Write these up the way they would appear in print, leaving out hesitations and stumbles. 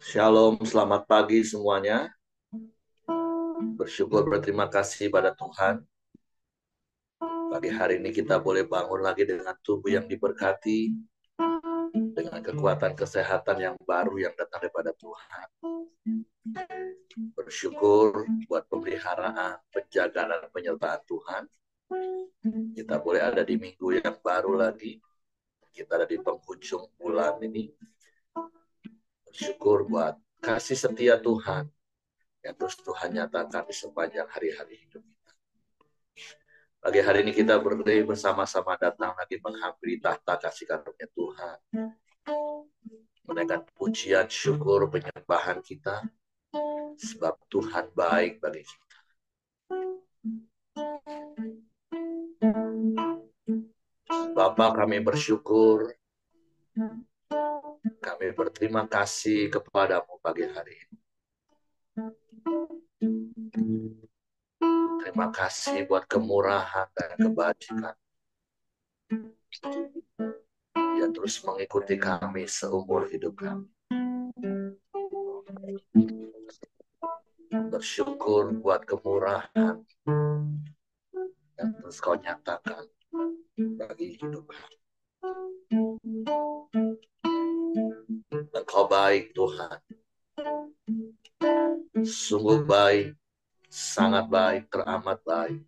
Shalom, selamat pagi semuanya. Bersyukur berterima kasih pada Tuhan. Pagi hari ini kita boleh bangun lagi dengan tubuh yang diberkati, dengan kekuatan kesehatan yang baru yang datang daripada Tuhan. Bersyukur buat pemeliharaan, penjagaan, dan penyertaan Tuhan. Kita boleh ada di minggu yang baru lagi. Kita ada di penghujung bulan ini. Bersyukur buat kasih setia Tuhan yang terus Tuhan nyatakan di sepanjang hari-hari hidup kita. Pagi hari ini kita berdiri bersama-sama datang lagi menghampiri tahta kasih karunia Tuhan. Menaikkan pujian, syukur, penyembahan kita. Sebab Tuhan baik bagi kita. Bapa, kami bersyukur. Kami berterima kasih kepadamu pagi hari ini. Terima kasih buat kemurahan dan kebajikan yang terus mengikuti kami seumur hidup kami. Bersyukur buat kemurahan yang terus kau nyatakan bagi hidup kami. Engkau baik Tuhan. Sungguh baik, sangat baik, teramat baik.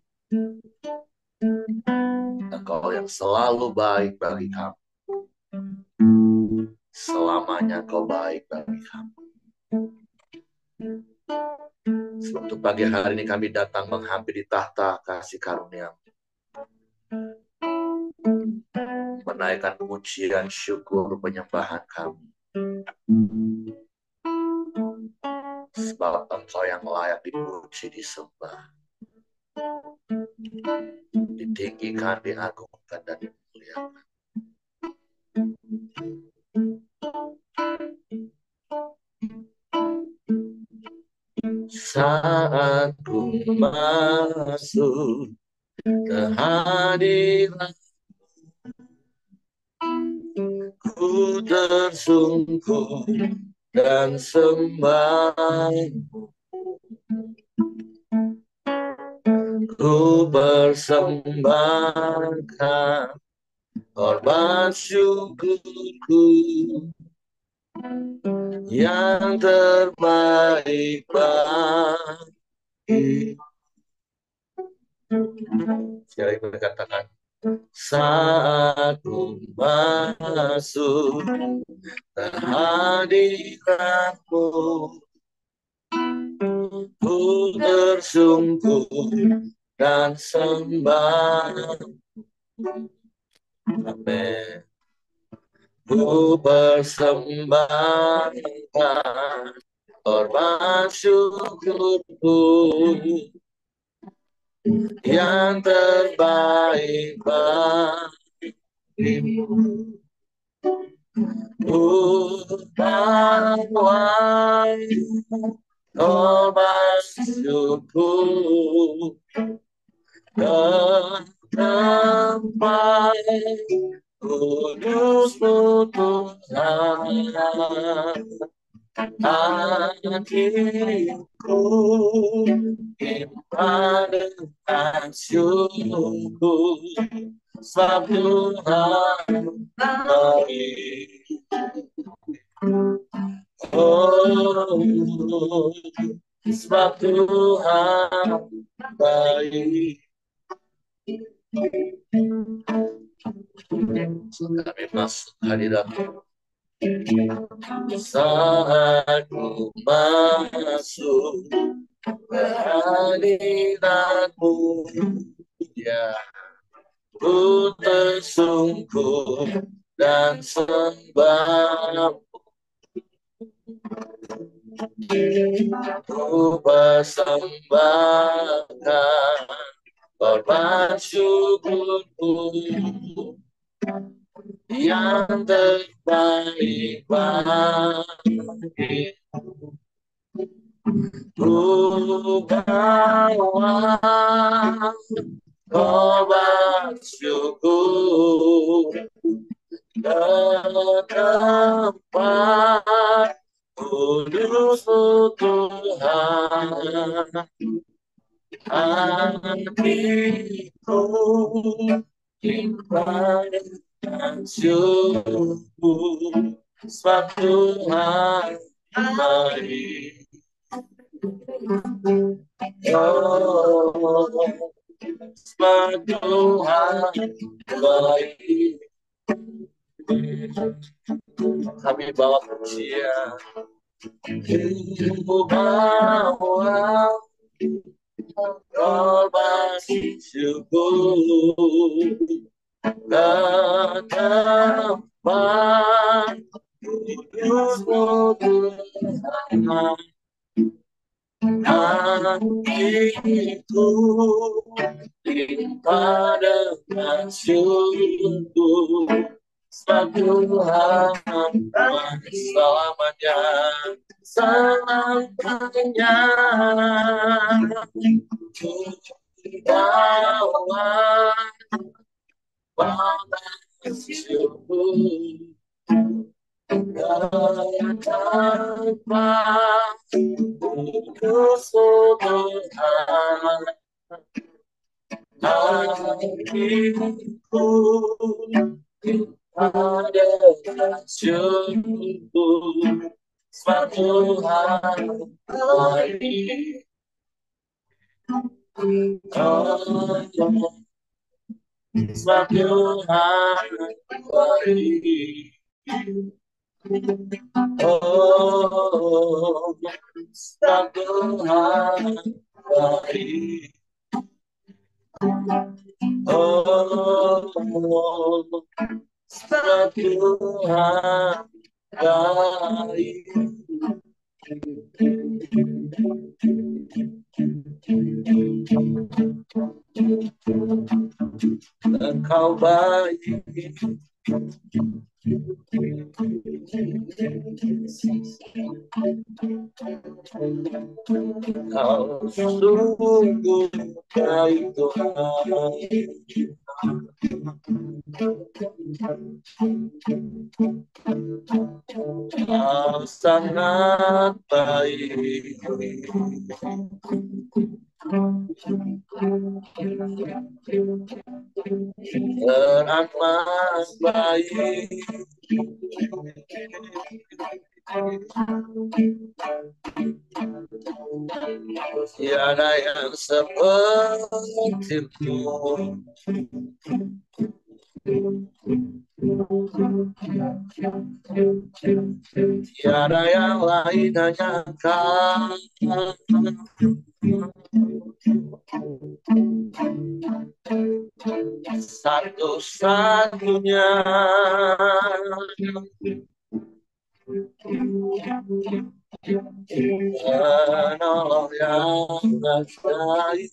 Engkau yang selalu baik bagi kami. Selamanya kau baik bagi kami. Sebab itu pagi hari ini kami datang menghampiri tahta kasih karunia. Menaikkan pujian, syukur, penyembahan kami. Sebab engkau yang layak dipuji, disembah. Ditinggikan, diagungkan, dan dimuliakan. Saat ku masuk ke hadirat, ku tersungkur dan sembah. Ku persembahkan korban syukurku yang terbaik bagi. Sekali berkatakan, saat ku masuk ke hadiratmu, ku tersungkur dan sembah. Amin. Ku persembahkan korban syukurku yang terbaik bagimu. Ku bawa korban syukur ke tempat kudus-Mu Tuhan. Hatiku iman dengan syukur, sebab Tuhan baik. Oh, sebab Tuhan baik. Kami masuk hadirat-Mu. Saat ku masuk ke hadirat-Mu, ya, ku tersungkur dan sembah. Ku persembahkan korban syukurku yang terbaik bagi. Ku bawa korban syukur tempat kudus Tuhan, hatiku limpah dengan syukur, sebab Tuhan baik. Oh, sebab Tuhan baik. Kami bawa pujian, bawa korban syukur ke tempat kudus Tuhan, hatiku limpah dengan syukur, sebab Tuhan selamanya, selamanya bawa syukur tanpa kudus Tuhan, hatiku ada syukur, sebab Tuhan baik. Sebab Tuhan baik. Oh, sebab Tuhan baik. Oh, sebab Tuhan baik. Engkau baik, Kau sungguh baik Tuhan. Kau sangat baik. Teramat baik. Tiada yang seperti-Mu. Tiada yang lain, hanya Kau. Satu-satunya penolong yang ajaib.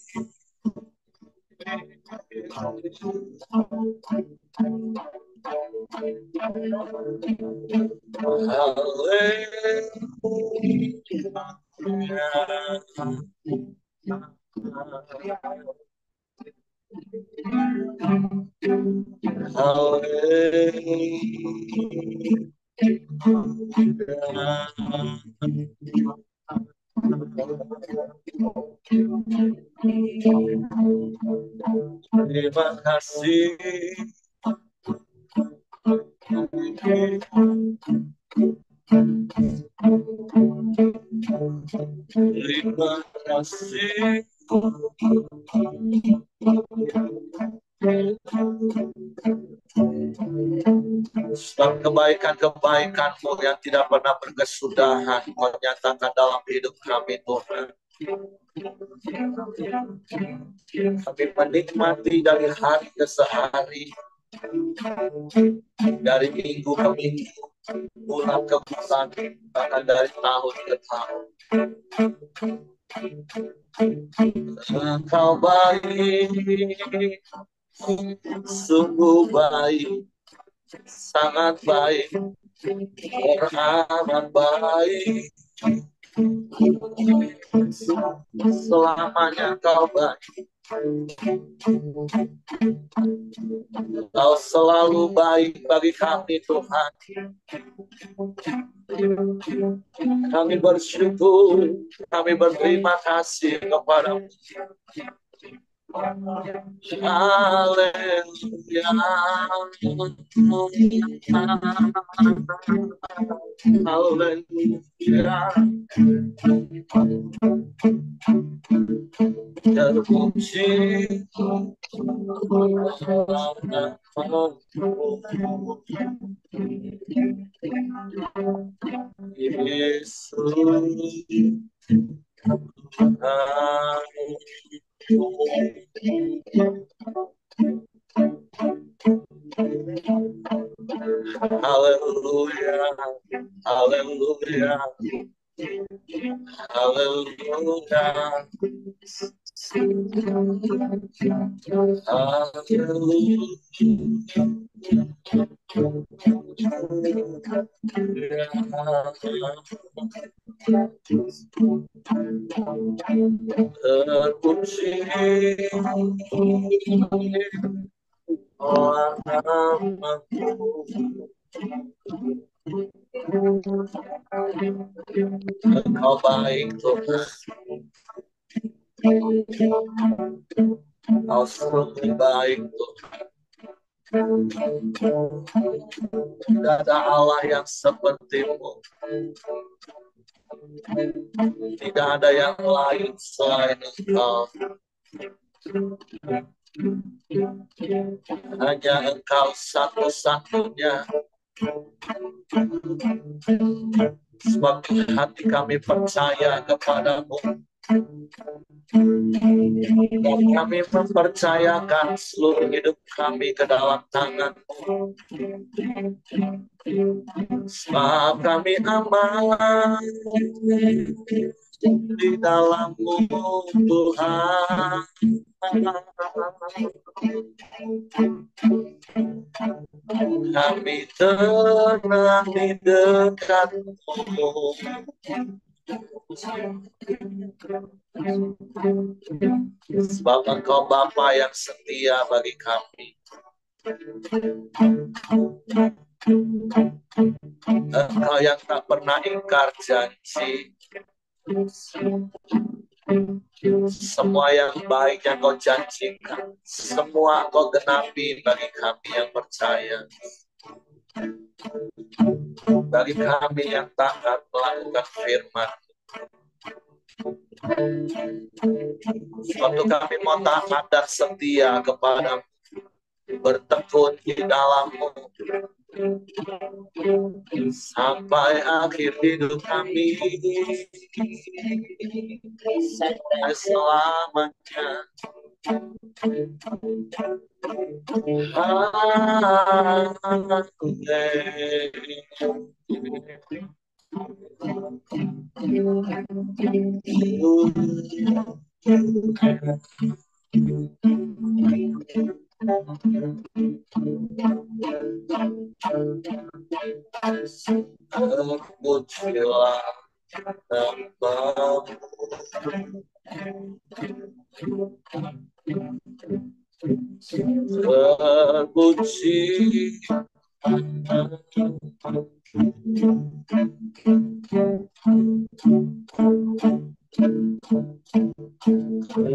Terima kasih. Terima kasih. Sebab kebaikan-kebaikan-Mu yang tidak pernah berkesudahan Kau nyatakan dalam hidup kami Tuhan. Kami menikmati dari hari ke hari, dari minggu ke minggu, bulan ke bulan, bahkan dari tahun ke tahun. Engkau baik, sungguh baik, sangat baik, teramat baik. Selamanya Kau baik. Kau selalu baik bagi kami, Tuhan. Kami bersyukur, kami berterima kasih kepada-Mu. Haleluya. Haleluya. Terpuji Yesus. Haleluya, haleluya, haleluya, terpuji Engkau baik, Tuhan. Engkau sungguh baik, Tuhan. Tidak ada Allah yang seperti-Mu. Tidak ada yang lain selain Engkau. Hanya Engkau satu-satunya. Sebab hati kami percaya kepada-Mu. Dan kami mempercayakan seluruh hidup kami ke dalam tangan-Mu. Sebab kami aman di dalam-Mu, Tuhan. Kami tenang di dekat-Mu. Sebab Engkau Bapa yang setia bagi kami. Engkau yang tak pernah ingkar janji. Semua yang baik yang Kau janjikan, semua Kau genapi bagi kami yang percaya. Bagi kami yang taat melakukan firman. Waktu kami mau taat dan setia kepada-Mu, bertekun di dalam-Mu sampai akhir hidup kami, sampai selamanya. Terpujilah nama-Mu. Terpuji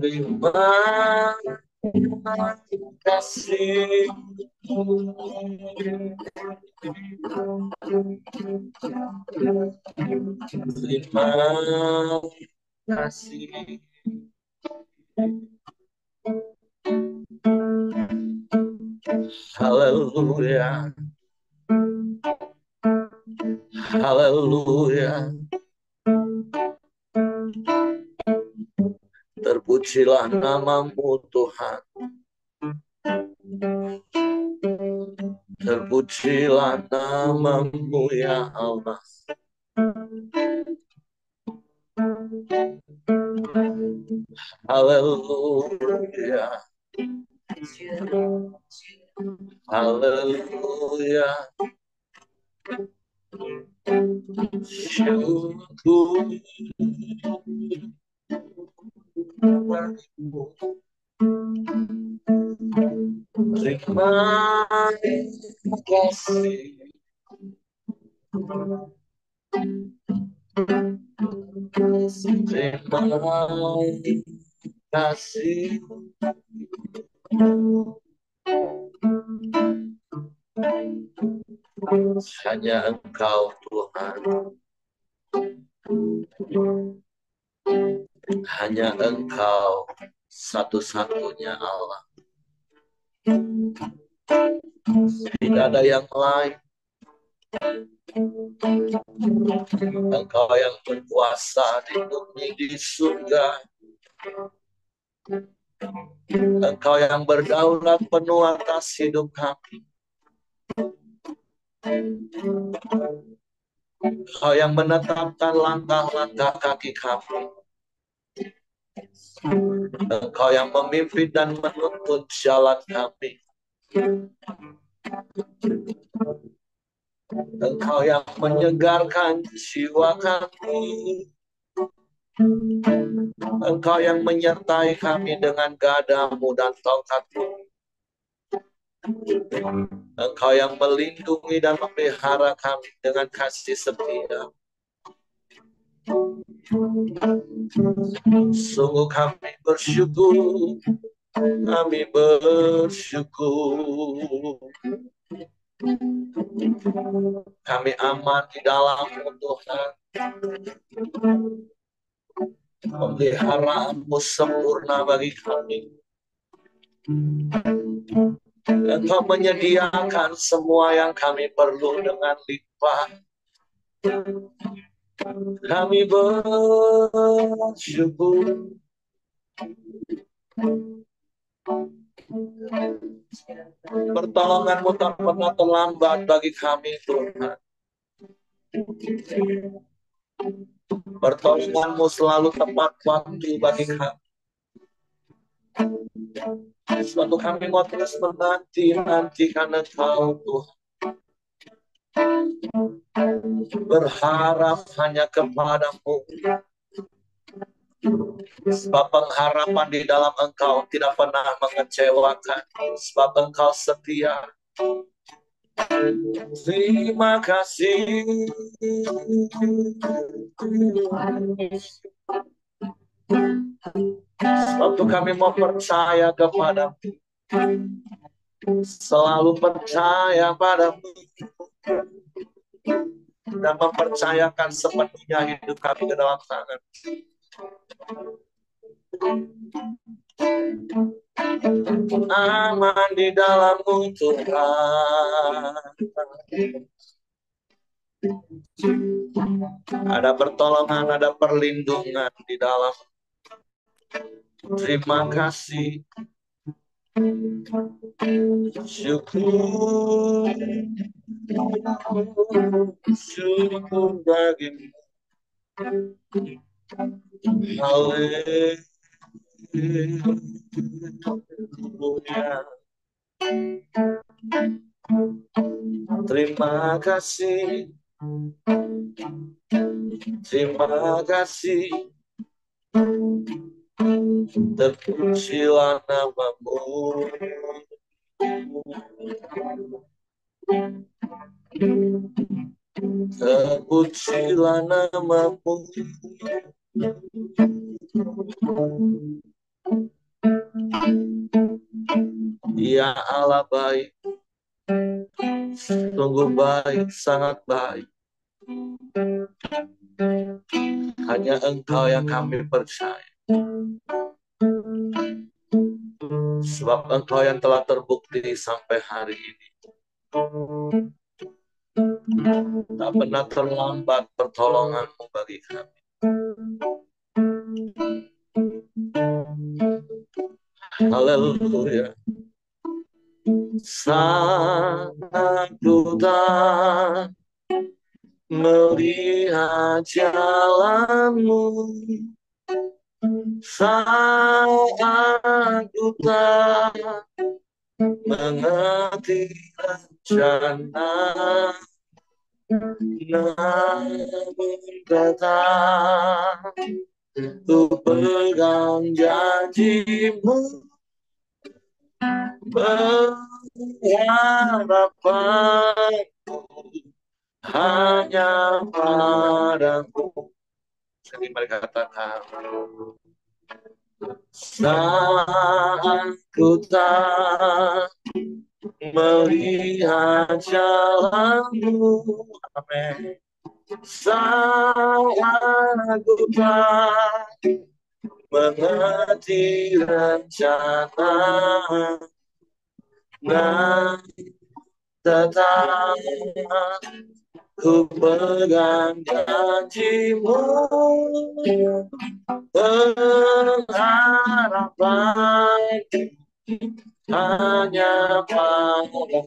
terima kasih. Terima kasih. Haleluya. Haleluya. Terpujilah nama-Mu, Tuhan. Terpujilah nama-Mu, ya Allah. Haleluya. Haleluya. Syukur bagimu. Terima kasih. Terima kasih. Hanya Engkau Tuhan. Hanya Engkau satu-satunya Allah. Tidak ada yang lain. Engkau yang berkuasa di bumi, di surga. Engkau yang berdaulat penuh atas hidup kami. Engkau yang menetapkan langkah-langkah kaki kami. Engkau yang memimpin dan menuntun jalan kami. Engkau yang menyegarkan jiwa kami. Engkau yang menyertai kami dengan gadamu dan tongkatmu. Engkau yang melindungi dan memelihara kami dengan kasih setia. Sungguh kami bersyukur. Kami bersyukur. Kami aman di dalam-Mu Tuhan. Pemeliharaanmu sempurna bagi kami. Engkau menyediakan semua yang kami perlu dengan limpah. Kami bersyukur. Pertolongan-Mu tak pernah terlambat bagi kami, Tuhan. Pertolongan-Mu selalu tepat waktu bagi kami. Suatu kami mau terus menanti-nantikan Engkau, Tuhan. Berharap hanya kepada-Mu. Sebab pengharapan di dalam Engkau tidak pernah mengecewakan. Sebab Engkau setia. Terima kasih. Waktu kami mau percaya kepada-Mu. Selalu percaya pada-Mu. Dan mempercayakan sepenuhnya hidup kami ke dalam tangan. Aman di dalam-Mu Tuhan. Ada pertolongan, ada perlindungan di dalam. Terima kasih. Syukur. Syukur bagi-Mu. Haleluya. Terima kasih. Terima kasih. Terpujilah nama-Mu. Terpujilah nama-Mu. Ya Allah baik. Sungguh baik, sangat baik. Hanya Engkau yang kami percaya. Sebab Engkau yang telah terbukti sampai hari ini. Tak pernah terlambat pertolongan-Mu bagi kami. Haleluya. Saat ku tak melihat jalan-Mu, saat ku tak mengerti rencana, namun tetap ku pegang janji-Mu. Pengharapanku hanya padamu. Jadi mereka katakan, saat ku tak melihat jalanmu, amin. Saat ku tak mengerti rencana, nah tetap ku pegang janjimu, pengharapan hanya pada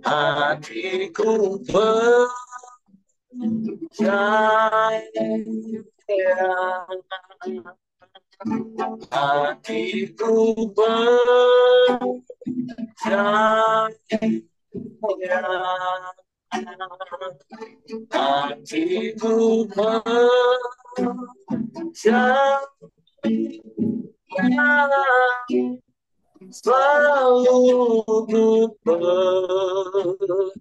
hatiku percaya, hatiku percaya, hatiku percaya, selalu ku percaya.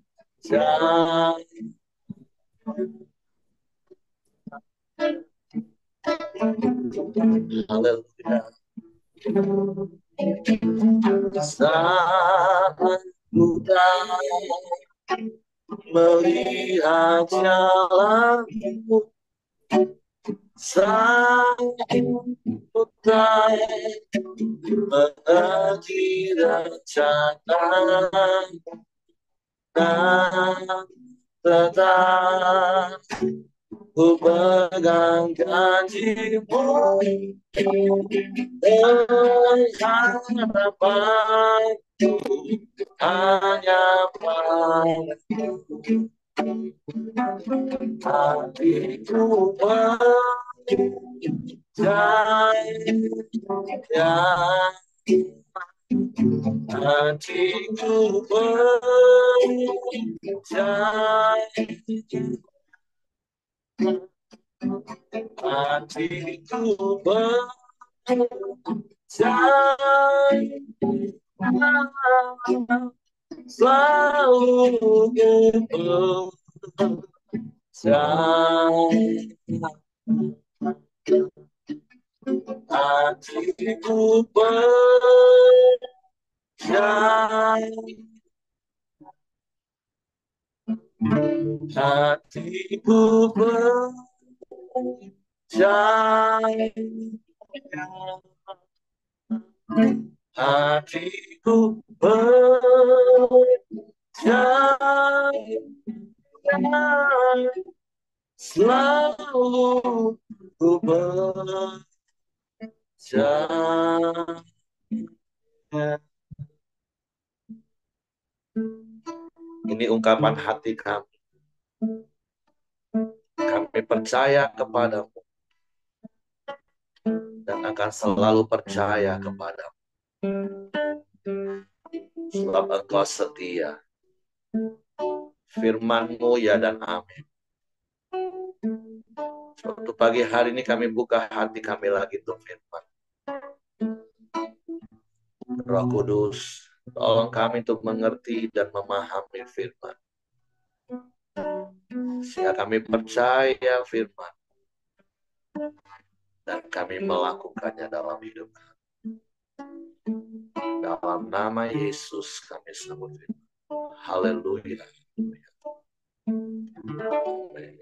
Haleluya. Saat ku tak melihat jalanmu, saat ku tak mengerti rencana, dan tetap ku pegang janjimu, harapanku hanya padamu, hatiku percaya, hatiku percaya, hatiku percaya, selalu percaya, hatiku percaya, hatiku percaya, hatiku percaya, selalu ku percaya. Ini ungkapan hati kami. Kami percaya kepadamu dan akan selalu percaya kepadamu. Sebab engkau setia. Firman-Mu ya dan amin. Suatu pagi hari ini kami buka hati kami lagi untuk firman. Roh Kudus, tolong kami untuk mengerti dan memahami firman. Sehingga kami percaya firman. Dan kami melakukannya dalam hidup kami. Dalam nama Yesus kami sambut firman. Haleluya. Amin.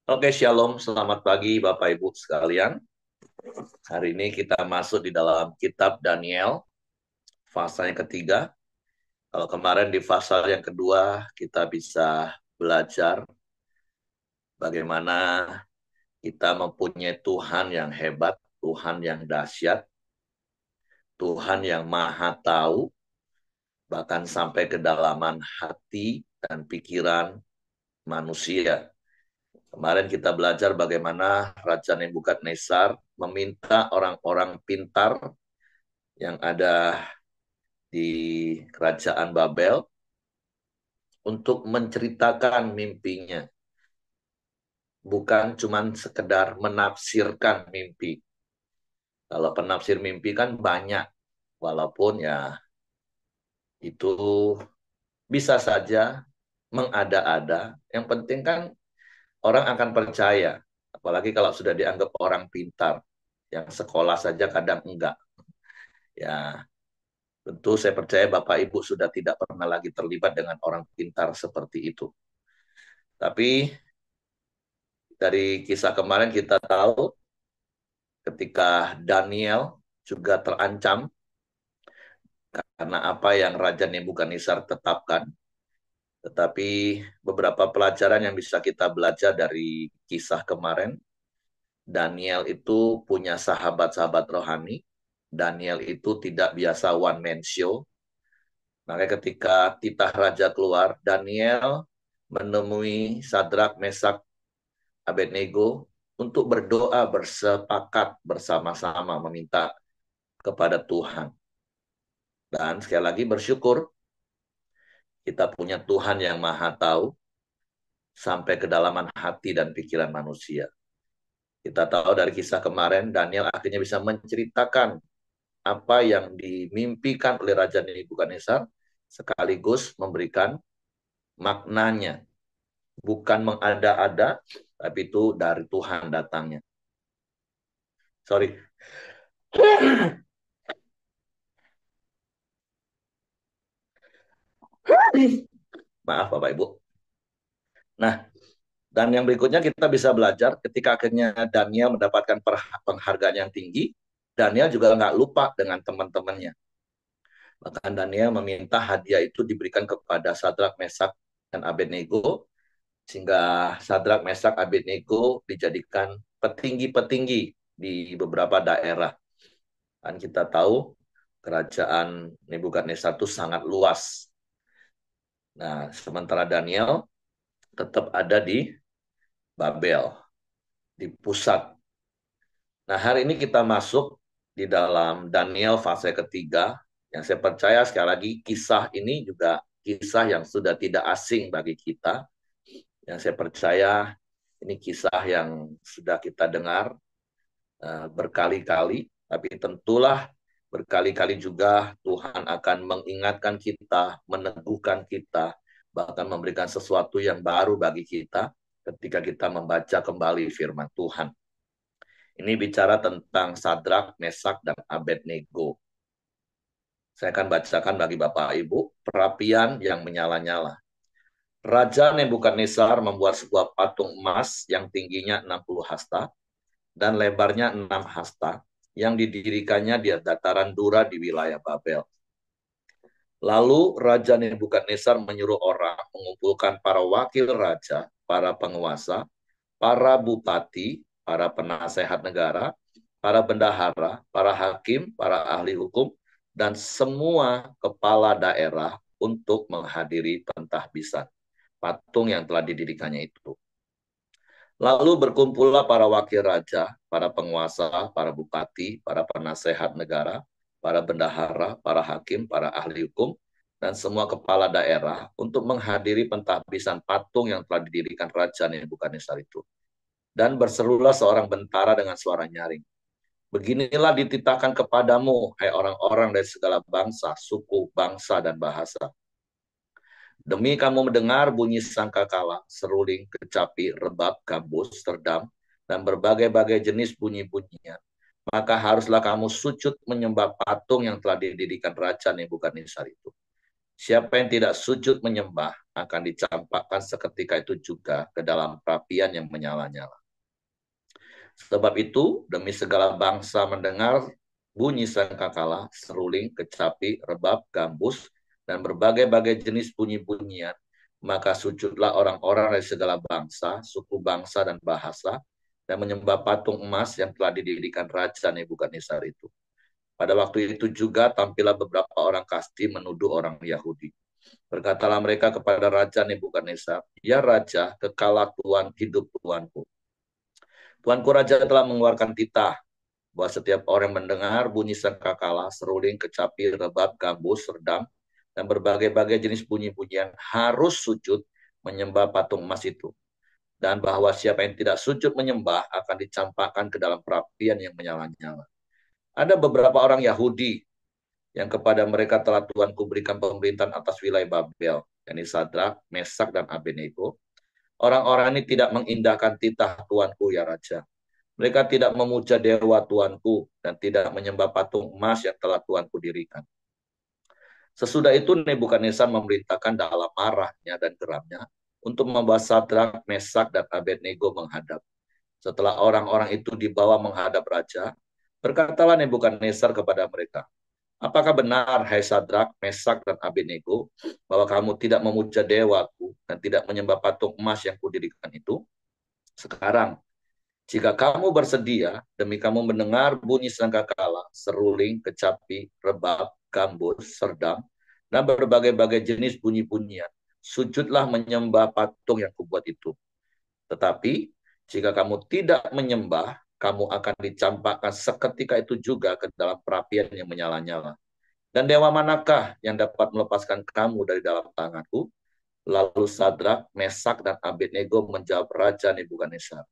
Oke, shalom. Selamat pagi Bapak Ibu sekalian. Hari ini kita masuk di dalam kitab Daniel, pasal yang ketiga. Kalau kemarin di pasal yang kedua, kita bisa belajar bagaimana kita mempunyai Tuhan yang hebat, Tuhan yang dahsyat, Tuhan yang maha tahu, bahkan sampai kedalaman hati dan pikiran manusia. Kemarin kita belajar bagaimana Raja Nebukadnezar meminta orang-orang pintar yang ada di kerajaan Babel untuk menceritakan mimpinya. Bukan cuma sekedar menafsirkan mimpi. Kalau penafsir mimpi kan banyak. Walaupun ya itu bisa saja mengada-ada. Yang penting kan orang akan percaya. Apalagi kalau sudah dianggap orang pintar. Yang sekolah saja kadang enggak. Ya, tentu saya percaya Bapak Ibu sudah tidak pernah lagi terlibat dengan orang pintar seperti itu. Tapi dari kisah kemarin kita tahu ketika Daniel juga terancam karena apa yang Raja Nebukadnezar tetapkan. Tetapi beberapa pelajaran yang bisa kita belajar dari kisah kemarin, Daniel itu punya sahabat-sahabat rohani. Daniel itu tidak biasa one man show. Makanya ketika titah raja keluar, Daniel menemui Sadrak, Mesak, Abednego untuk berdoa bersepakat bersama-sama meminta kepada Tuhan. Dan sekali lagi bersyukur kita punya Tuhan yang Maha Tahu sampai kedalaman hati dan pikiran manusia. Kita tahu dari kisah kemarin, Daniel akhirnya bisa menceritakan apa yang dimimpikan oleh Raja Nebukadnezar, sekaligus memberikan maknanya. Bukan mengada-ada, tapi itu dari Tuhan datangnya. Sorry. Maaf Bapak Ibu. Nah, dan yang berikutnya kita bisa belajar ketika akhirnya Daniel mendapatkan penghargaan yang tinggi, Daniel juga nggak lupa dengan teman-temannya. Bahkan Daniel meminta hadiah itu diberikan kepada Sadrak, Mesak, dan Abednego, sehingga Sadrak, Mesak, Abednego dijadikan petinggi-petinggi di beberapa daerah. Dan kita tahu kerajaan Nebukadnezar itu sangat luas. Nah, sementara Daniel tetap ada di Babel, di pusat. Nah, hari ini kita masuk di dalam Daniel fase ketiga, yang saya percaya sekali lagi kisah ini juga kisah yang sudah tidak asing bagi kita. Yang saya percaya ini kisah yang sudah kita dengar berkali-kali, tapi tentulah berkali-kali juga Tuhan akan mengingatkan kita, meneguhkan kita, bahkan memberikan sesuatu yang baru bagi kita ketika kita membaca kembali firman Tuhan. Ini bicara tentang Sadrak, Mesak, dan Abednego. Saya akan bacakan bagi Bapak Ibu perapian yang menyala-nyala. Raja Nebukadnezar membuat sebuah patung emas yang tingginya 60 hasta dan lebarnya 6 hasta yang didirikannya di dataran Dura di wilayah Babel. Lalu Raja Nebukadnezar menyuruh orang mengumpulkan para wakil raja, para penguasa, para bupati, para penasehat negara, para bendahara, para hakim, para ahli hukum, dan semua kepala daerah untuk menghadiri pentahbisan patung yang telah didirikannya itu. Lalu berkumpullah para wakil raja, para penguasa, para bupati, para penasehat negara, para bendahara, para hakim, para ahli hukum, dan semua kepala daerah untuk menghadiri pentahbisan patung yang telah didirikan Raja Nebukadnezar itu. Dan berserulah seorang bentara dengan suara nyaring. Beginilah dititahkan kepadamu, hai orang-orang dari segala bangsa, suku, bangsa, dan bahasa. Demi kamu mendengar bunyi sangkakala, seruling, kecapi, rebab, gambus, serdam, dan berbagai-bagai jenis bunyi-bunyian, maka haruslah kamu sujud menyembah patung yang telah didirikan Raja Nebukadnezar itu. Siapa yang tidak sujud menyembah akan dicampakkan seketika itu juga ke dalam perapian yang menyala-nyala. Sebab itu, demi segala bangsa mendengar bunyi sangkakala, seruling, kecapi, rebab, gambus, dan berbagai-bagai jenis bunyi-bunyian, maka sujudlah orang-orang dari segala bangsa, suku bangsa, dan bahasa, dan menyembah patung emas yang telah didirikan Raja Nebukadnezar itu. Pada waktu itu juga tampillah beberapa orang Kasti menuduh orang Yahudi. Berkatalah mereka kepada Raja Nebukadnezar, ya Raja, kekalah Tuhan hidup Tuanku. Tuanku Raja telah mengeluarkan titah bahwa setiap orang mendengar bunyi sangkakala, seruling, kecapi, rebab, gambus, serdam, dan berbagai-bagai jenis bunyi-bunyian harus sujud menyembah patung emas itu. Dan bahwa siapa yang tidak sujud menyembah akan dicampakkan ke dalam perapian yang menyala-nyala. Ada beberapa orang Yahudi yang kepada mereka telah Tuhanku berikan pemerintahan atas wilayah Babel, yakni Sadrak, Mesak, dan Abednego. Orang-orang ini tidak mengindahkan titah Tuanku ya Raja. Mereka tidak memuja dewa Tuanku dan tidak menyembah patung emas yang telah Tuanku dirikan. Sesudah itu Nebukadnezar memerintahkan dalam marahnya dan geramnya untuk membawa Sadrak, Mesak, dan Abednego menghadap. Setelah orang-orang itu dibawa menghadap raja, berkatalah Nebukadnezar kepada mereka, apakah benar, hai Sadrak, Mesak, dan Abednego, bahwa kamu tidak memuja dewaku dan tidak menyembah patung emas yang kudirikan itu? Sekarang, jika kamu bersedia, demi kamu mendengar bunyi sangkakala, seruling, kecapi, rebab, gambus, serdam, dan berbagai-bagai jenis bunyi-bunyian, sujudlah menyembah patung yang kubuat itu. Tetapi, jika kamu tidak menyembah, kamu akan dicampakkan seketika itu juga ke dalam perapian yang menyala-nyala. Dan dewa manakah yang dapat melepaskan kamu dari dalam tanganku? Lalu Sadrak, Mesak, dan Abednego menjawab Raja Nebukadnezar,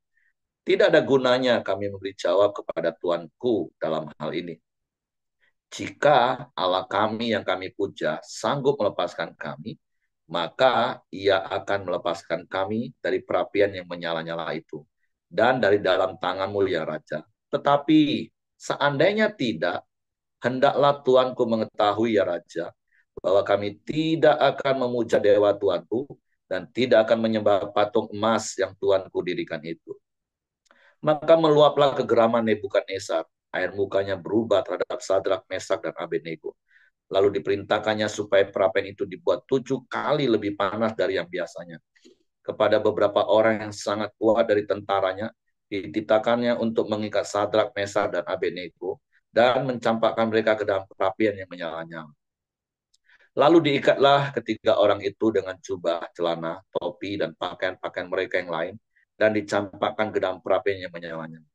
tidak ada gunanya kami memberi jawab kepada Tuanku dalam hal ini. Jika Allah kami yang kami puja sanggup melepaskan kami, maka ia akan melepaskan kami dari perapian yang menyala-nyala itu dan dari dalam tanganmu ya Raja. Tetapi seandainya tidak, hendaklah Tuanku mengetahui ya Raja, bahwa kami tidak akan memuja dewa Tuanku dan tidak akan menyembah patung emas yang Tuanku dirikan itu. Maka meluaplah kegeraman Nebukadnezar. Air mukanya berubah terhadap Sadrak, Mesak, dan Abednego. Lalu diperintahkannya supaya perapian itu dibuat 7 kali lebih panas dari yang biasanya. Kepada beberapa orang yang sangat kuat dari tentaranya, dititahkannya untuk mengikat Sadrak, Mesak, dan Abednego, dan mencampakkan mereka ke dalam perapian yang menyala-nyala. Lalu diikatlah ketiga orang itu dengan jubah, celana, topi, dan pakaian-pakaian mereka yang lain, dan dicampakkan ke dalam perapian yang menyala-nyala.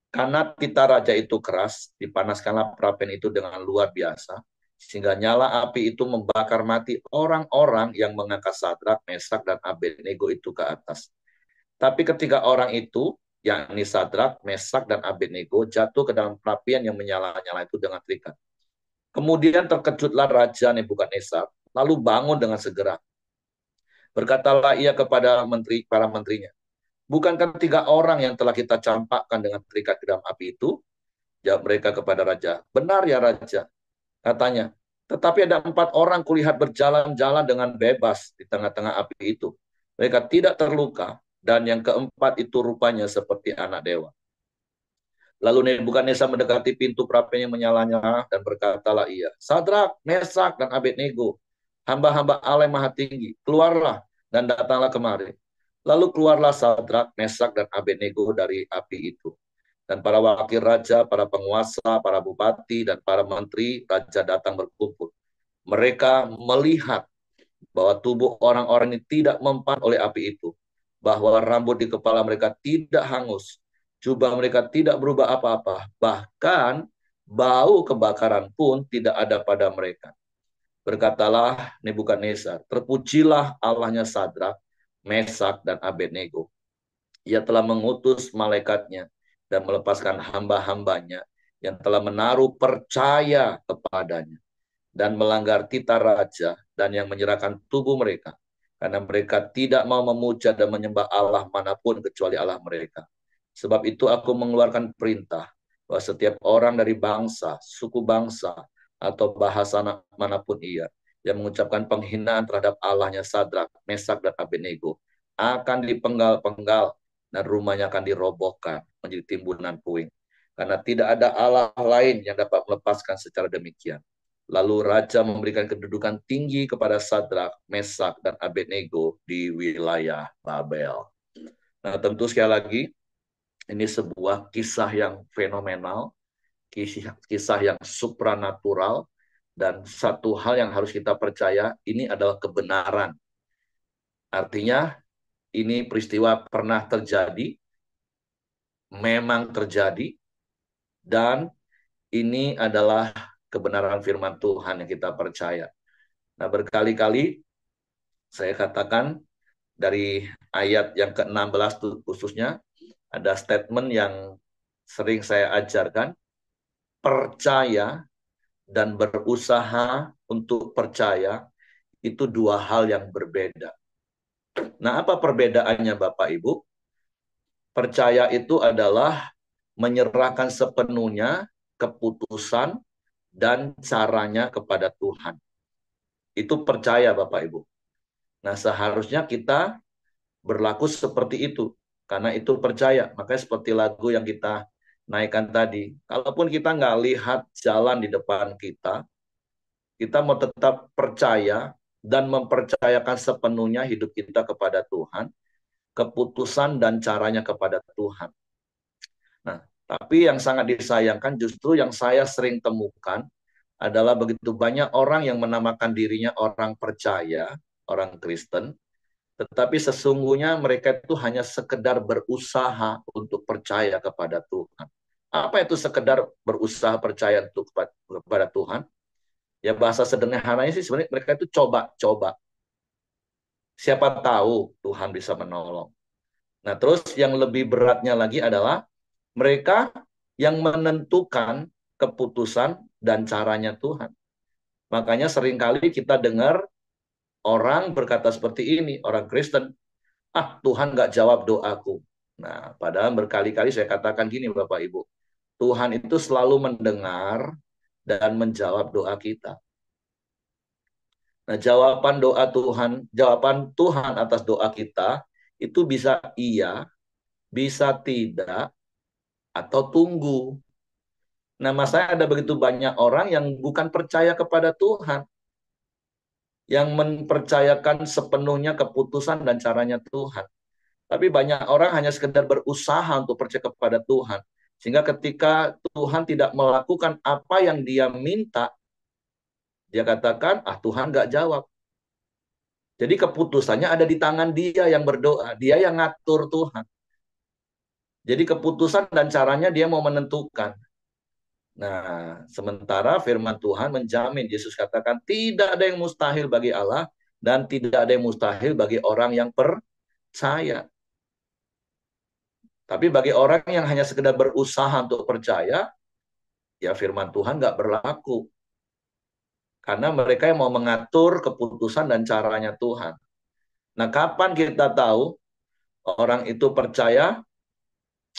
Karena titah raja itu keras, dipanaskanlah perapian itu dengan luar biasa, sehingga nyala api itu membakar mati orang-orang yang mengangkat Sadrak, Mesak, dan Abednego itu ke atas. Tapi ketiga orang itu, yakni Sadrak, Mesak, dan Abednego, jatuh ke dalam perapian yang menyala-nyala itu dengan terikat. Kemudian terkejutlah Raja Nebukadnezar, lalu bangun dengan segera. Berkatalah ia kepada para menterinya, bukankah 3 orang yang telah kita campakkan dengan terikat ke dalam api itu? Jawab mereka kepada raja, benar ya raja. Katanya, tetapi ada 4 orang kulihat berjalan-jalan dengan bebas di tengah-tengah api itu. Mereka tidak terluka, dan yang keempat itu rupanya seperti anak dewa. Lalu Nebukadnezar mendekati pintu perapian yang menyala-nyala dan berkatalah ia, Sadrak, Mesak, dan Abednego, hamba-hamba Allah yang maha tinggi, keluarlah dan datanglah kemari. Lalu keluarlah Sadrak, Mesak, dan Abednego dari api itu. Dan para wakil raja, para penguasa, para bupati, dan para menteri raja datang berkumpul. Mereka melihat bahwa tubuh orang-orang ini tidak mempan oleh api itu, bahwa rambut di kepala mereka tidak hangus, jubah mereka tidak berubah apa-apa, bahkan bau kebakaran pun tidak ada pada mereka. Berkatalah Nebukadnezar, terpujilah Allahnya Sadrak, Mesak, dan Abednego. Ia telah mengutus malaikatnya dan melepaskan hamba-hambanya yang telah menaruh percaya kepadanya dan melanggar titah raja dan yang menyerahkan tubuh mereka karena mereka tidak mau memuja dan menyembah Allah manapun kecuali Allah mereka. Sebab itu aku mengeluarkan perintah bahwa setiap orang dari bangsa, suku bangsa, atau bahasa manapun ia yang mengucapkan penghinaan terhadap Allahnya Sadrak, Mesak, dan Abednego akan dipenggal-penggal dan rumahnya akan dirobohkan menjadi timbunan puing. Karena tidak ada Allah lain yang dapat melepaskan secara demikian. Lalu Raja memberikan kedudukan tinggi kepada Sadrak, Mesak, dan Abednego di wilayah Babel. Nah, tentu sekali lagi, ini sebuah kisah yang fenomenal, kisah yang supranatural, dan satu hal yang harus kita percaya, ini adalah kebenaran. Artinya, ini peristiwa pernah terjadi, memang terjadi, dan ini adalah kebenaran firman Tuhan yang kita percaya. Nah, berkali-kali saya katakan dari ayat yang ke-16 khususnya, ada statement yang sering saya ajarkan, percaya dan berusaha untuk percaya itu dua hal yang berbeda. Nah, apa perbedaannya Bapak Ibu? Percaya itu adalah menyerahkan sepenuhnya keputusan dan caranya kepada Tuhan. Itu percaya Bapak Ibu. Nah, seharusnya kita berlaku seperti itu. Karena itu percaya. Makanya seperti lagu yang kita naikkan tadi. Kalaupun kita nggak lihat jalan di depan kita mau tetap percaya dan mempercayakan sepenuhnya hidup kita kepada Tuhan, keputusan dan caranya kepada Tuhan. Nah, tapi yang sangat disayangkan justru yang saya sering temukan adalah begitu banyak orang yang menamakan dirinya orang percaya, orang Kristen, tetapi sesungguhnya mereka itu hanya sekedar berusaha untuk percaya kepada Tuhan. Apa itu sekedar berusaha percaya untuk kepada Tuhan? Ya bahasa sederhananya sih sebenarnya mereka itu coba-coba. Siapa tahu Tuhan bisa menolong. Nah, terus yang lebih beratnya lagi adalah mereka yang menentukan keputusan dan caranya Tuhan. Makanya seringkali kita dengar orang berkata seperti ini, orang Kristen, Tuhan nggak jawab doaku. Nah, padahal berkali-kali saya katakan gini Bapak Ibu, Tuhan itu selalu mendengar dan menjawab doa kita. Nah, jawaban Tuhan atas doa kita itu bisa iya, bisa tidak, atau tunggu. Nah, masalahnya ada begitu banyak orang yang bukan percaya kepada Tuhan, yang mempercayakan sepenuhnya keputusan dan caranya Tuhan. Tapi banyak orang hanya sekedar berusaha untuk percaya kepada Tuhan. Sehingga ketika Tuhan tidak melakukan apa yang dia minta, dia katakan, Tuhan nggak jawab. Jadi keputusannya ada di tangan dia yang berdoa. Dia yang ngatur Tuhan. Jadi keputusan dan caranya dia mau menentukan. Nah, sementara firman Tuhan menjamin, Yesus katakan, tidak ada yang mustahil bagi Allah dan tidak ada yang mustahil bagi orang yang percaya. Tapi bagi orang yang hanya sekedar berusaha untuk percaya, ya firman Tuhan nggak berlaku. Karena mereka yang mau mengatur keputusan dan caranya Tuhan. Nah, kapan kita tahu orang itu percaya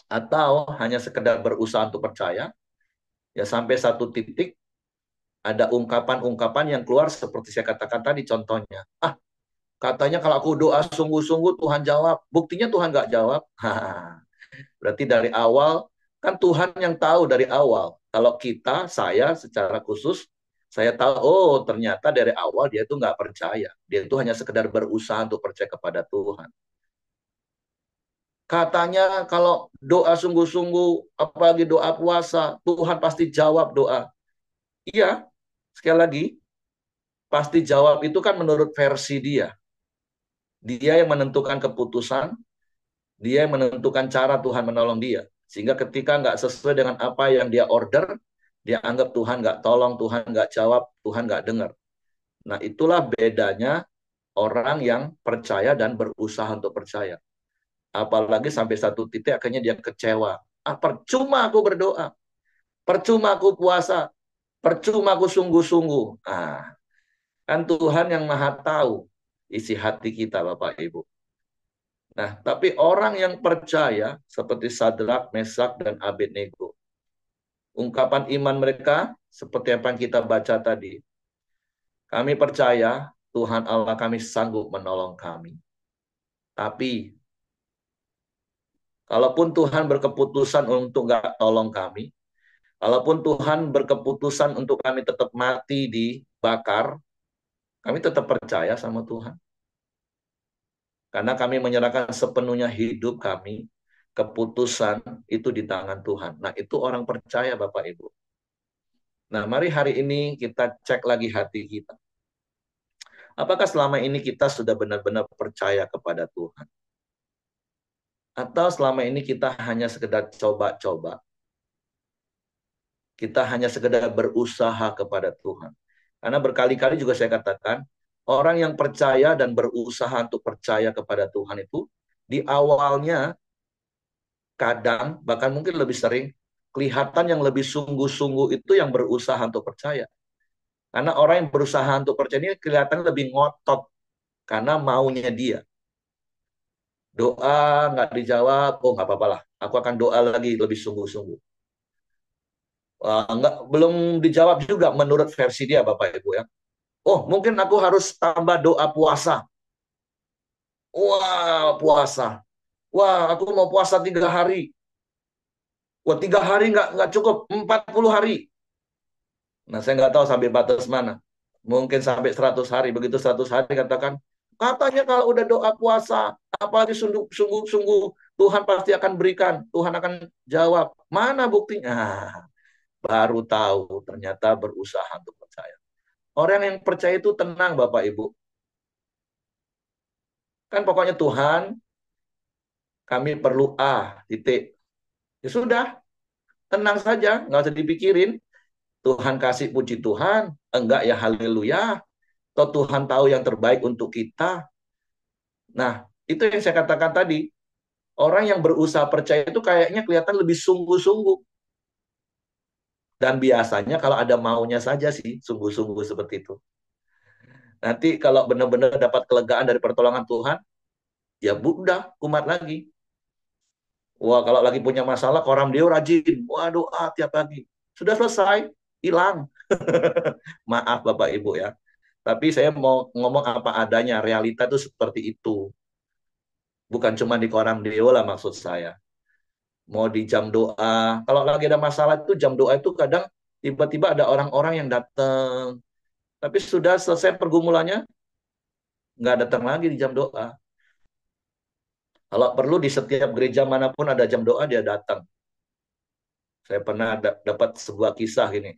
atau hanya sekedar berusaha untuk percaya? Ya sampai satu titik ada ungkapan-ungkapan yang keluar seperti saya katakan tadi contohnya. Katanya kalau aku doa sungguh-sungguh Tuhan jawab. Buktinya Tuhan nggak jawab. Berarti dari awal, kan Tuhan yang tahu dari awal. Kalau saya secara khusus, saya tahu, ternyata dari awal dia itu nggak percaya. Dia itu hanya sekedar berusaha untuk percaya kepada Tuhan. Katanya kalau doa sungguh-sungguh, apalagi doa puasa, Tuhan pasti jawab doa. Iya, sekali lagi, pasti jawab itu kan menurut versi dia. Dia yang menentukan keputusan, dia yang menentukan cara Tuhan menolong dia. Sehingga ketika nggak sesuai dengan apa yang dia order, dia anggap Tuhan nggak tolong, Tuhan nggak jawab, Tuhan nggak dengar. Nah, itulah bedanya orang yang percaya dan berusaha untuk percaya. Apalagi sampai satu titik akhirnya dia kecewa. Percuma aku berdoa, percuma aku puasa, percuma aku sungguh-sungguh. Kan Tuhan yang maha tahu isi hati kita, Bapak Ibu. Nah, tapi orang yang percaya seperti Sadrak, Mesak, dan Abednego, ungkapan iman mereka seperti apa yang kita baca tadi. Kami percaya Tuhan Allah kami sanggup menolong kami. Tapi, kalaupun Tuhan berkeputusan untuk nggak tolong kami, kalaupun Tuhan berkeputusan untuk kami tetap mati dibakar, kami tetap percaya sama Tuhan. Karena kami menyerahkan sepenuhnya hidup kami, keputusan itu di tangan Tuhan. Nah, itu orang percaya Bapak Ibu. Nah, mari hari ini kita cek lagi hati kita. Apakah selama ini kita sudah benar-benar percaya kepada Tuhan? Atau selama ini kita hanya sekedar coba-coba? Kita hanya sekedar berusaha kepada Tuhan. Karena berkali-kali juga saya katakan, orang yang percaya dan berusaha untuk percaya kepada Tuhan itu, di awalnya kadang, bahkan mungkin lebih sering, kelihatan yang lebih sungguh-sungguh itu yang berusaha untuk percaya. Karena orang yang berusaha untuk percaya ini kelihatan lebih ngotot, karena maunya dia. Doa nggak dijawab, oh nggak apa-apa lah. Aku akan doa lagi lebih sungguh-sungguh. Nggak, belum dijawab juga menurut versi dia, Bapak Ibu ya. Oh, mungkin aku harus tambah doa puasa. Wah, puasa. Wah, aku mau puasa 3 hari. Wah, 3 hari nggak cukup, 40 hari. Nah, saya nggak tahu sampai batas mana. Mungkin sampai 100 hari. Begitu 100 hari katakan, katanya kalau udah doa puasa, apalagi sungguh-sungguh, Tuhan pasti akan berikan. Tuhan akan jawab. Mana buktinya? Baru tahu ternyata berusaha untuk percaya. Orang yang percaya itu tenang, Bapak Ibu. Kan pokoknya Tuhan, kami perlu A, titik. Ya sudah, tenang saja, nggak usah dipikirin. Tuhan kasih puji Tuhan, enggak ya haleluya. Atau Tuhan tahu yang terbaik untuk kita. Nah, itu yang saya katakan tadi. Orang yang berusaha percaya itu kayaknya kelihatan lebih sungguh-sungguh. Dan biasanya kalau ada maunya saja sih, sungguh-sungguh seperti itu. Nanti kalau benar-benar dapat kelegaan dari pertolongan Tuhan, ya udah, kumat lagi. Wah, kalau lagi punya masalah, koram dia rajin. Wah, doa tiap pagi. Sudah selesai, hilang. Maaf Bapak Ibu ya. Tapi saya mau ngomong apa adanya. Realita itu seperti itu. Bukan cuma di koram Deo lah maksud saya. Mau di jam doa. Kalau lagi ada masalah itu jam doa itu kadang tiba-tiba ada orang-orang yang datang. Tapi sudah selesai pergumulannya, nggak datang lagi di jam doa. Kalau perlu di setiap gereja manapun ada jam doa, dia datang. Saya pernah dapat sebuah kisah ini.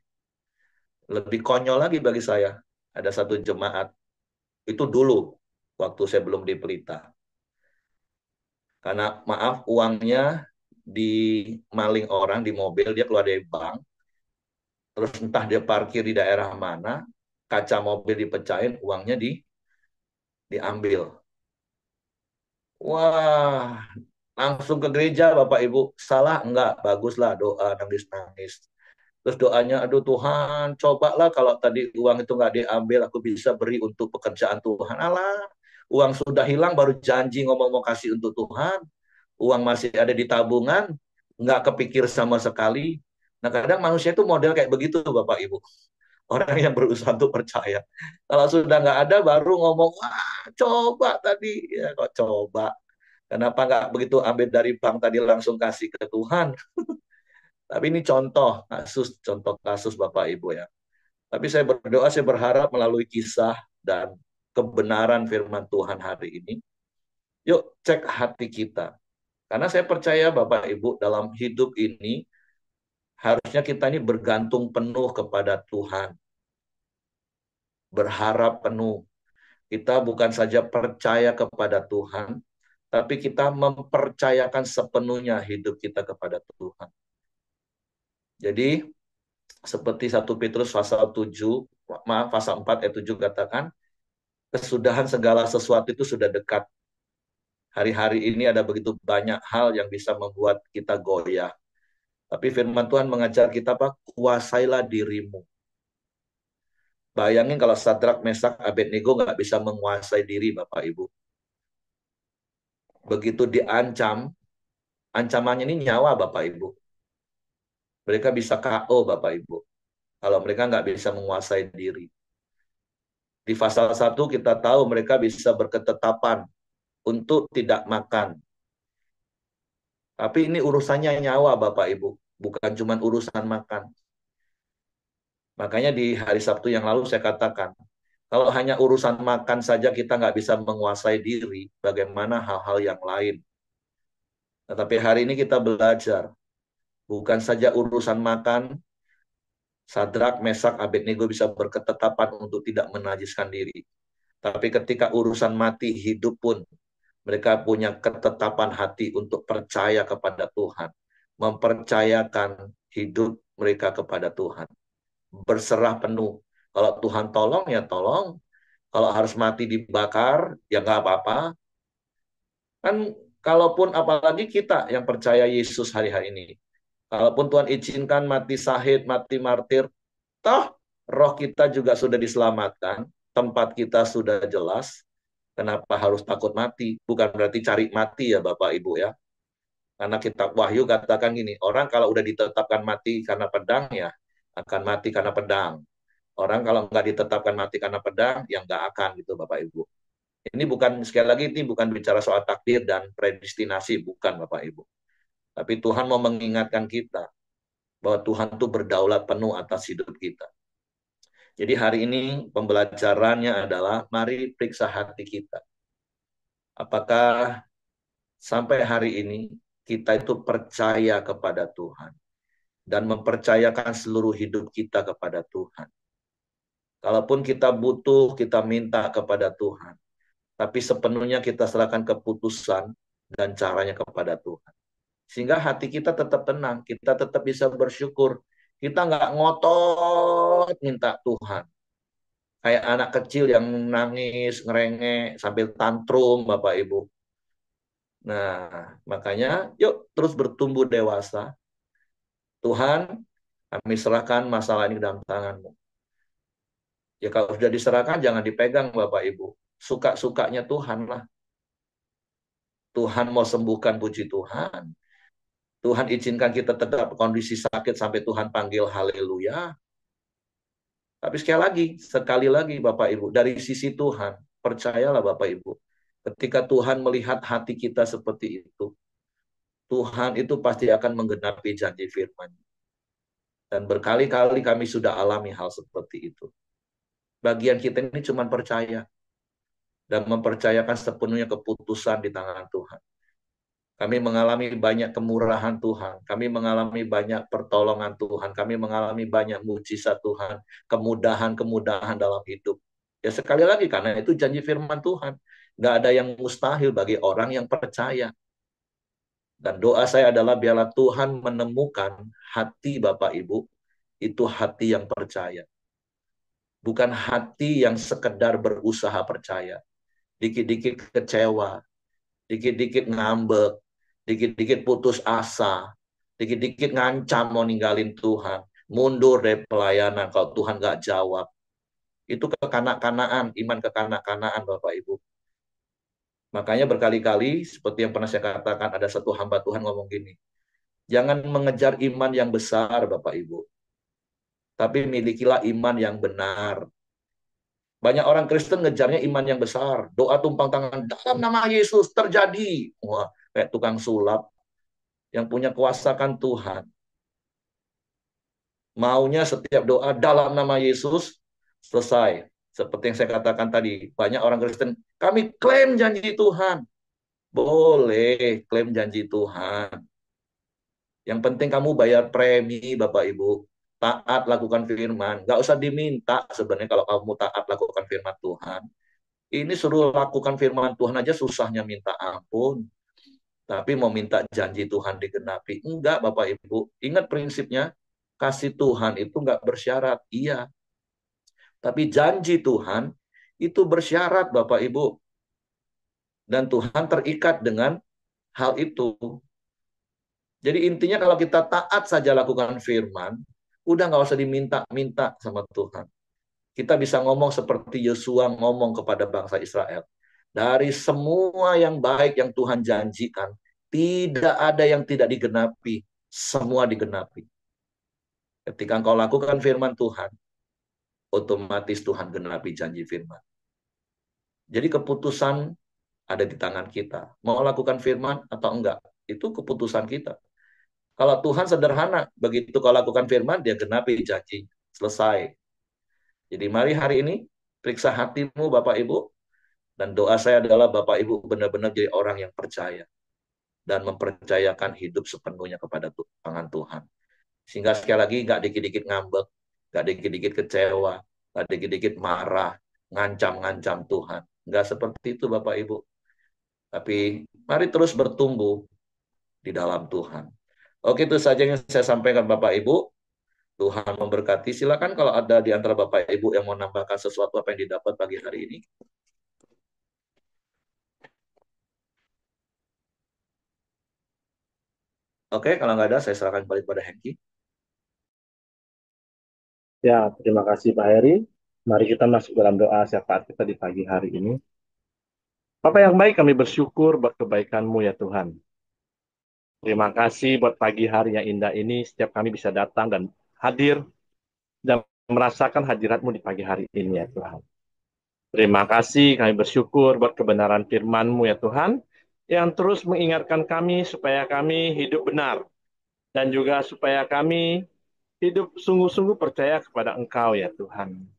Lebih konyol lagi bagi saya. Ada satu jemaat. Itu dulu, waktu saya belum di Pelita. Karena maaf, uangnya dimaling orang di mobil, dia keluar dari bank. Terus entah dia parkir di daerah mana, kaca mobil dipecahin, uangnya diambil. Wah, langsung ke gereja Bapak Ibu. Salah enggak? Baguslah doa nangis-nangis. Terus doanya, aduh Tuhan, cobalah kalau tadi uang itu nggak diambil, aku bisa beri untuk pekerjaan Tuhan. Alah, uang sudah hilang, baru janji ngomong mau kasih untuk Tuhan. Uang masih ada di tabungan, nggak kepikir sama sekali. Nah, kadang manusia itu model kayak begitu, Bapak Ibu. Orang yang berusaha untuk percaya. Kalau sudah nggak ada, baru ngomong, wah, coba tadi. Ya, kok coba. Kenapa nggak begitu ambil dari bank tadi langsung kasih ke Tuhan? Tapi ini contoh kasus Bapak Ibu ya. Tapi saya berdoa, saya berharap melalui kisah dan kebenaran firman Tuhan hari ini, yuk cek hati kita. Karena saya percaya Bapak Ibu dalam hidup ini, harusnya kita ini bergantung penuh kepada Tuhan. Berharap penuh. Kita bukan saja percaya kepada Tuhan, tapi kita mempercayakan sepenuhnya hidup kita kepada Tuhan. Jadi, seperti 1 Petrus pasal 7, maaf pasal 4 ayat 7 katakan, kesudahan segala sesuatu itu sudah dekat. Hari-hari ini ada begitu banyak hal yang bisa membuat kita goyah. Tapi firman Tuhan mengajar kita, Pak, kuasailah dirimu. Bayangin kalau Sadrak, Mesak, Abednego nggak bisa menguasai diri, Bapak Ibu. Begitu diancam, ancamannya ini nyawa, Bapak Ibu. Mereka bisa KO, Bapak Ibu. Kalau mereka nggak bisa menguasai diri. Di pasal 1 kita tahu mereka bisa berketetapan untuk tidak makan. Tapi ini urusannya nyawa, Bapak Ibu. Bukan cuma urusan makan. Makanya di hari Sabtu yang lalu saya katakan, kalau hanya urusan makan saja kita nggak bisa menguasai diri, bagaimana hal-hal yang lain. Tetapi hari ini kita belajar, bukan saja urusan makan, Sadrak, Mesak, Abednego bisa berketetapan untuk tidak menajiskan diri. Tapi ketika urusan mati, hidup pun, mereka punya ketetapan hati untuk percaya kepada Tuhan. Mempercayakan hidup mereka kepada Tuhan. Berserah penuh. Kalau Tuhan tolong, ya tolong. Kalau harus mati dibakar, ya nggak apa-apa. Kan kalaupun apalagi kita yang percaya Yesus hari-hari ini. Kalaupun Tuhan izinkan mati syahid, mati martir, toh roh kita juga sudah diselamatkan, tempat kita sudah jelas, kenapa harus takut mati? Bukan berarti cari mati ya Bapak Ibu ya. Karena kitab Wahyu katakan gini, orang kalau udah ditetapkan mati karena pedang ya, akan mati karena pedang. Orang kalau nggak ditetapkan mati karena pedang, yang nggak akan gitu Bapak Ibu. Ini bukan, sekali lagi, ini bukan bicara soal takdir dan predestinasi, bukan Bapak Ibu. Tapi Tuhan mau mengingatkan kita bahwa Tuhan itu berdaulat penuh atas hidup kita. Jadi hari ini pembelajarannya adalah mari periksa hati kita. Apakah sampai hari ini kita itu percaya kepada Tuhan dan mempercayakan seluruh hidup kita kepada Tuhan. Kalaupun kita butuh, kita minta kepada Tuhan. Tapi sepenuhnya kita serahkan keputusan dan caranya kepada Tuhan. Sehingga hati kita tetap tenang, kita tetap bisa bersyukur. Kita nggak ngotot minta Tuhan. Kayak anak kecil yang nangis, ngerengek, sambil tantrum, Bapak Ibu. Nah, makanya yuk terus bertumbuh dewasa. Tuhan, kami serahkan masalah ini ke dalam tangan-Mu. Ya kalau sudah diserahkan, jangan dipegang Bapak Ibu. Suka-sukanya Tuhan lah. Tuhan mau sembuhkan, puji Tuhan. Tuhan izinkan kita tetap kondisi sakit sampai Tuhan panggil haleluya. Tapi sekali lagi Bapak Ibu, dari sisi Tuhan, percayalah Bapak Ibu, ketika Tuhan melihat hati kita seperti itu, Tuhan itu pasti akan menggenapi janji firman. Dan berkali-kali kami sudah alami hal seperti itu. Bagian kita ini cuma percaya dan mempercayakan sepenuhnya keputusan di tangan Tuhan. Kami mengalami banyak kemurahan Tuhan. Kami mengalami banyak pertolongan Tuhan. Kami mengalami banyak mujizat Tuhan. Kemudahan-kemudahan dalam hidup. Ya sekali lagi, karena itu janji firman Tuhan. Nggak ada yang mustahil bagi orang yang percaya. Dan doa saya adalah biarlah Tuhan menemukan hati Bapak Ibu, itu hati yang percaya. Bukan hati yang sekedar berusaha percaya. Dikit-dikit kecewa, dikit-dikit ngambek, dikit-dikit putus asa, dikit-dikit ngancam mau ninggalin Tuhan, mundur dari pelayanan kalau Tuhan nggak jawab. Itu kekanak-kanaan, iman kekanak-kanaan Bapak Ibu. Makanya berkali-kali, seperti yang pernah saya katakan, ada satu hamba Tuhan ngomong gini, jangan mengejar iman yang besar Bapak Ibu, tapi milikilah iman yang benar. Banyak orang Kristen ngejarnya iman yang besar, doa tumpang tangan, dalam nama Yesus terjadi. Wah, kayak tukang sulap. Yang punya kuasa kan Tuhan. Maunya setiap doa dalam nama Yesus selesai. Seperti yang saya katakan tadi, banyak orang Kristen, kami klaim janji Tuhan. Boleh klaim janji Tuhan. Yang penting kamu bayar premi, Bapak Ibu. Taat lakukan firman. Nggak usah diminta sebenarnya kalau kamu taat lakukan firman Tuhan. Ini suruh lakukan firman Tuhan aja susahnya minta ampun. Tapi mau minta janji Tuhan digenapi. Enggak, Bapak Ibu. Ingat prinsipnya, kasih Tuhan itu enggak bersyarat. Iya. Tapi janji Tuhan itu bersyarat, Bapak Ibu. Dan Tuhan terikat dengan hal itu. Jadi intinya kalau kita taat saja lakukan firman, udah nggak usah diminta-minta sama Tuhan. Kita bisa ngomong seperti Yosua ngomong kepada bangsa Israel. Dari semua yang baik yang Tuhan janjikan, tidak ada yang tidak digenapi. Semua digenapi. Ketika engkau lakukan firman Tuhan, otomatis Tuhan genapi janji firman. Jadi keputusan ada di tangan kita. Mau lakukan firman atau enggak, itu keputusan kita. Kalau Tuhan sederhana, begitu kau lakukan firman, dia genapi janji. Selesai. Jadi mari hari ini, periksa hatimu Bapak Ibu, dan doa saya adalah Bapak Ibu benar-benar jadi orang yang percaya dan mempercayakan hidup sepenuhnya kepada tangan Tuhan. Sehingga sekali lagi nggak dikit-dikit ngambek, nggak dikit-dikit kecewa, nggak dikit-dikit marah, ngancam-ngancam Tuhan. Nggak seperti itu Bapak Ibu. Tapi mari terus bertumbuh di dalam Tuhan. Oke, itu saja yang saya sampaikan Bapak Ibu. Tuhan memberkati. Silakan kalau ada di antara Bapak Ibu yang mau nambahkan sesuatu apa yang didapat pagi hari ini. Oke, kalau nggak ada, saya serahkan balik pada Hengki. Ya, terima kasih Pak Heri. Mari kita masuk dalam doa syafaat kita di pagi hari ini. Bapak yang baik, kami bersyukur buat kebaikan-Mu ya Tuhan. Terima kasih buat pagi hari yang indah ini. Setiap kami bisa datang dan hadir dan merasakan hadirat-Mu di pagi hari ini ya Tuhan. Terima kasih, kami bersyukur buat kebenaran firman-Mu ya Tuhan, yang terus mengingatkan kami supaya kami hidup benar dan juga supaya kami hidup sungguh-sungguh percaya kepada Engkau ya Tuhan.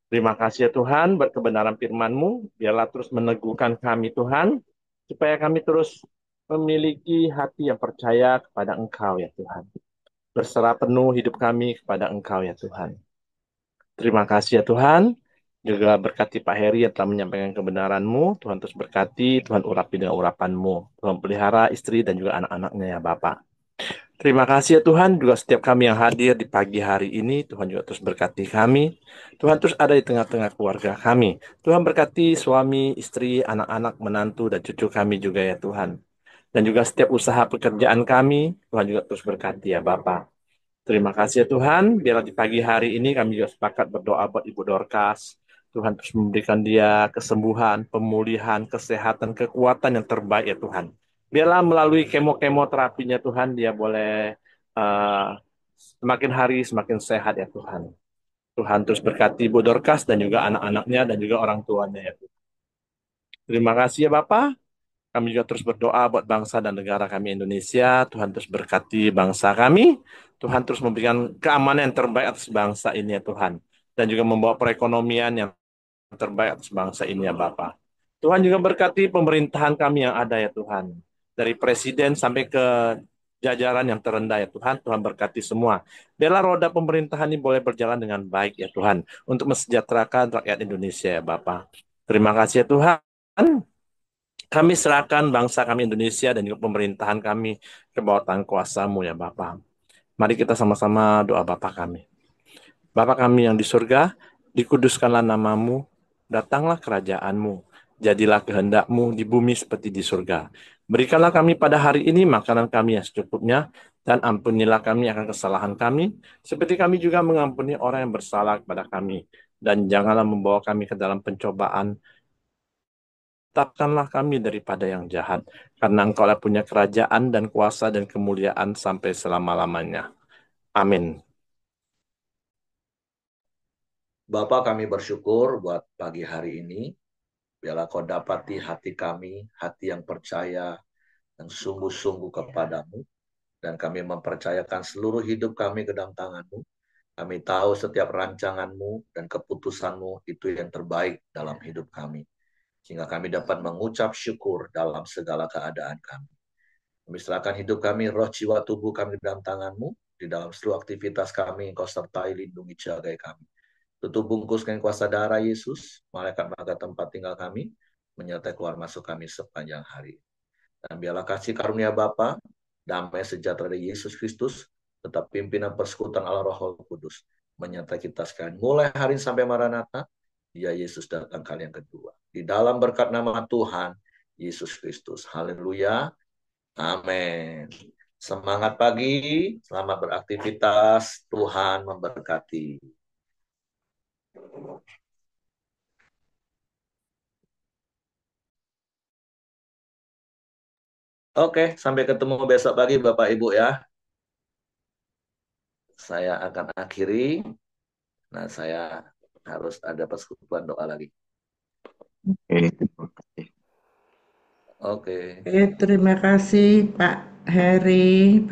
Terima kasih ya Tuhan buat kebenaran firman-Mu. Biarlah terus meneguhkan kami Tuhan, supaya kami terus memiliki hati yang percaya kepada Engkau ya Tuhan. Berserah penuh hidup kami kepada Engkau ya Tuhan. Terima kasih ya Tuhan. Juga berkati Pak Heri yang telah menyampaikan kebenaran-Mu. Tuhan terus berkati, Tuhan urapi dengan urapan-Mu. Tuhan pelihara istri dan juga anak-anaknya ya Bapak. Terima kasih ya Tuhan, juga setiap kami yang hadir di pagi hari ini, Tuhan juga terus berkati kami. Tuhan terus ada di tengah-tengah keluarga kami. Tuhan berkati suami, istri, anak-anak, menantu, dan cucu kami juga ya Tuhan. Dan juga setiap usaha pekerjaan kami, Tuhan juga terus berkati ya Bapak. Terima kasih ya Tuhan, biarlah di pagi hari ini kami juga sepakat berdoa buat Ibu Dorcas. Tuhan terus memberikan dia kesembuhan, pemulihan, kesehatan, kekuatan yang terbaik ya Tuhan. Biarlah melalui kemo-kemo terapinya Tuhan, dia boleh uh, semakin hari semakin sehat ya Tuhan. Tuhan terus berkati Ibu Dorcas dan juga anak-anaknya dan juga orang tuanya ya Tuhan. Terima kasih ya Bapak. Kami juga terus berdoa buat bangsa dan negara kami Indonesia. Tuhan terus berkati bangsa kami. Tuhan terus memberikan keamanan yang terbaik atas bangsa ini ya Tuhan. Dan juga membawa perekonomian yang terbaik atas bangsa ini ya Bapak. Tuhan juga berkati pemerintahan kami yang ada ya Tuhan. Dari presiden sampai ke jajaran yang terendah ya Tuhan. Tuhan berkati semua. Biarlah roda pemerintahan ini boleh berjalan dengan baik ya Tuhan. Untuk mensejahterakan rakyat Indonesia ya Bapak. Terima kasih ya Tuhan. Kami serahkan bangsa kami Indonesia dan juga pemerintahan kami ke bawah tangan kuasa-Mu ya Bapa. Mari kita sama-sama doa Bapa kami. Bapa kami yang di surga, dikuduskanlah nama-Mu, datanglah kerajaan-Mu, jadilah kehendak-Mu di bumi seperti di surga. Berikanlah kami pada hari ini makanan kami yang secukupnya, dan ampunilah kami akan kesalahan kami, seperti kami juga mengampuni orang yang bersalah kepada kami. Dan janganlah membawa kami ke dalam pencobaan, tetapkanlah kami daripada yang jahat, karena Engkau lah punya kerajaan dan kuasa dan kemuliaan sampai selama-lamanya. Amin. Bapak, kami bersyukur buat pagi hari ini. Biarlah kau dapati hati kami, hati yang percaya, yang sungguh-sungguh kepadamu. Dan kami mempercayakan seluruh hidup kami ke dalam tangan-Mu. Kami tahu setiap rancangan-Mu dan keputusan-Mu itu yang terbaik dalam hidup kami. Sehingga kami dapat mengucap syukur dalam segala keadaan kami. Kami serahkan hidup kami, roh, jiwa, tubuh kami di dalam tangan-Mu. Di dalam seluruh aktivitas kami, Engkau sertai, lindungi, jagai kami. Tutup bungkuskan kuasa darah Yesus, malaikat malaikat tempat tinggal kami, menyertai keluar masuk kami sepanjang hari. Dan biarlah kasih karunia Bapa, damai sejahtera dari Yesus Kristus, tetap pimpinan persekutuan Allah Roh Kudus, menyertai kita sekalian. Mulai hari ini sampai Maranatha, dia Yesus datang kali yang kedua. Di dalam berkat nama Tuhan, Yesus Kristus. Haleluya. Amin. Semangat pagi, selamat beraktivitas, Tuhan memberkati. Oke, sampai ketemu besok pagi Bapak Ibu ya. Saya akan akhiri. Nah, saya harus ada persekutuan doa lagi. Oke, terima kasih. Oke. Oke, terima kasih Pak Heri.